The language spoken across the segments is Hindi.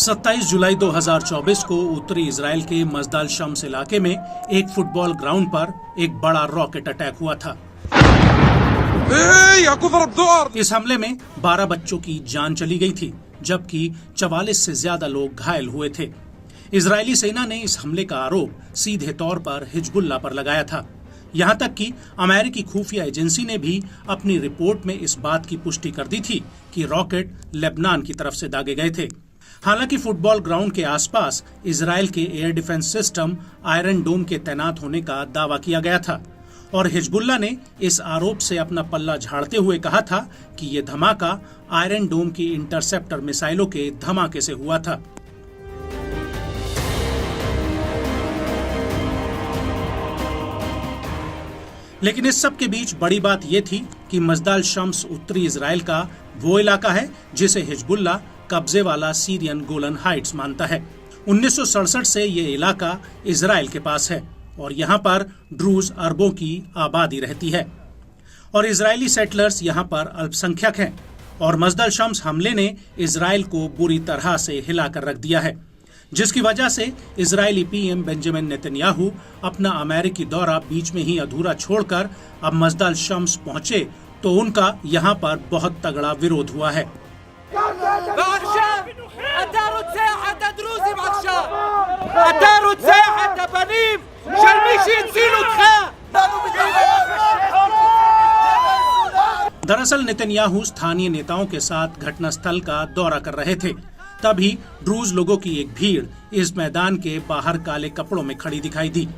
27 जुलाई 2024 को उत्तरी इजराइल के मजदाल शम्स इलाके में एक फुटबॉल ग्राउंड पर एक बड़ा रॉकेट अटैक हुआ था। इस हमले में 12 बच्चों की जान चली गई थी, जबकि 44 से ज्यादा लोग घायल हुए थे। इजरायली सेना ने इस हमले का आरोप सीधे तौर पर हिजबुल्लाह पर लगाया था। यहां तक कि अमेरिकी खुफिया एजेंसी ने भी अपनी रिपोर्ट में इस बात की पुष्टि कर दी थी कि रॉकेट लेबनान की तरफ से दागे गए थे। हालांकि फुटबॉल ग्राउंड के आसपास इजराइल के एयर डिफेंस सिस्टम आयरन डोम के तैनात होने का दावा किया गया था और हिजबुल्लाह ने इस आरोप से अपना पल्ला झाड़ते हुए कहा था कि ये धमाका आयरन डोम की इंटरसेप्टर मिसाइलों के धमाके से हुआ था। लेकिन इस सब के बीच बड़ी बात यह थी कि मजदाल शम्स उत्तरी इजराइल का वो इलाका है जिसे हिजबुल्लाह कब्जे वाला सीरियन गोलन हाइट्स मानता है। 1967 से ये इलाका इजराइल के पास है और यहाँ पर ड्रूज अरबों की आबादी रहती है और इजरायली सेटलर्स यहाँ पर अल्पसंख्यक हैं और मजदाल शम्स हमले ने इजराइल को बुरी तरह से हिलाकर रख दिया है, जिसकी वजह से इजरायली पीएम बेंजामिन नेतन्याहू अपना अमेरिकी दौरा बीच में ही अधूरा छोड़कर अब मजदाल शम्स पहुंचे तो उनका यहाँ पर बहुत तगड़ा विरोध हुआ है। दरअसल नेतन्याहू स्थानीय नेताओं के साथ घटनास्थल का दौरा कर रहे थे, तभी ड्रूज लोगों की एक भीड़ इस मैदान के बाहर काले कपड़ों में खड़ी दिखाई दी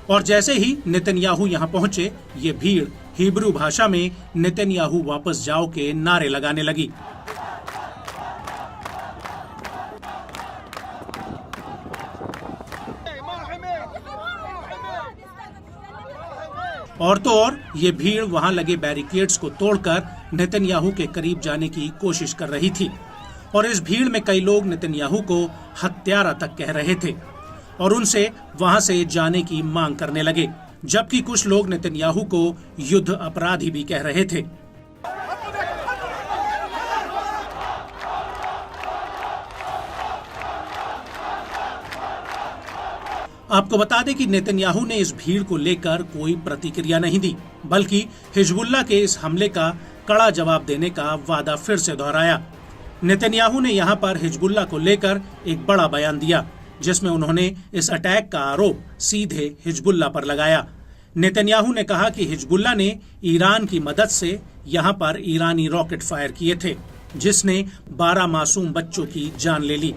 और जैसे ही नेतन्याहू यहाँ पहुँचे, ये भीड़ हिब्रू भाषा में नेतन्याहू वापस जाओ के नारे लगाने लगी। और तो और ये भीड़ वहां लगे बैरिकेड्स को तोड़कर नेतन्याहू के करीब जाने की कोशिश कर रही थी और इस भीड़ में कई लोग नेतन्याहू को हत्यारा तक कह रहे थे और उनसे वहां से जाने की मांग करने लगे, जबकि कुछ लोग नेतन्याहू को युद्ध अपराधी भी कह रहे थे। आपको बता दें कि नेतन्याहू ने इस भीड़ को लेकर कोई प्रतिक्रिया नहीं दी, बल्कि हिजबुल्लाह के इस हमले का कड़ा जवाब देने का वादा फिर से दोहराया। नेतन्याहू ने यहां पर हिजबुल्लाह को लेकर एक बड़ा बयान दिया, जिसमें उन्होंने इस अटैक का आरोप सीधे हिजबुल्लाह पर लगाया। नेतन्याहू ने कहा कि हिजबुल्लाह ने ईरान की मदद से यहां पर ईरानी रॉकेट फायर किए थे, जिसने 12 मासूम बच्चों की जान ले ली।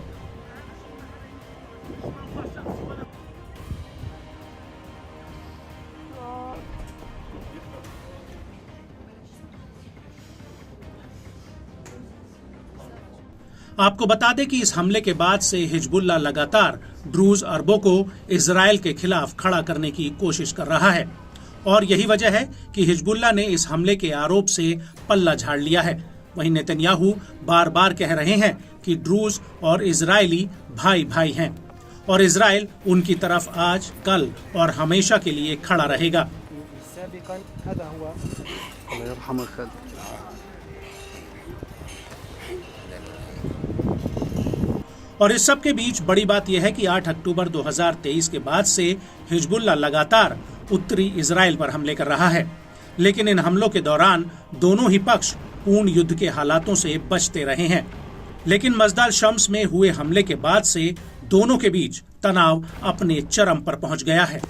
आपको बता दें कि इस हमले के बाद से हिजबुल्लाह लगातार ड्रूज अरबों को इजराइल के खिलाफ खड़ा करने की कोशिश कर रहा है और यही वजह है कि हिजबुल्लाह ने इस हमले के आरोप से पल्ला झाड़ लिया है। वहीं नेतन्याहू बार बार कह रहे हैं कि ड्रूज और इजरायली भाई भाई हैं और इजराइल उनकी तरफ आज, कल और हमेशा के लिए खड़ा रहेगा। और इस सब के बीच बड़ी बात यह है कि 8 अक्टूबर 2023 के बाद से हिजबुल्लाह लगातार उत्तरी इजराइल पर हमले कर रहा है, लेकिन इन हमलों के दौरान दोनों ही पक्ष पूर्ण युद्ध के हालातों से बचते रहे हैं। लेकिन मजदाल शम्स में हुए हमले के बाद से दोनों के बीच तनाव अपने चरम पर पहुंच गया है।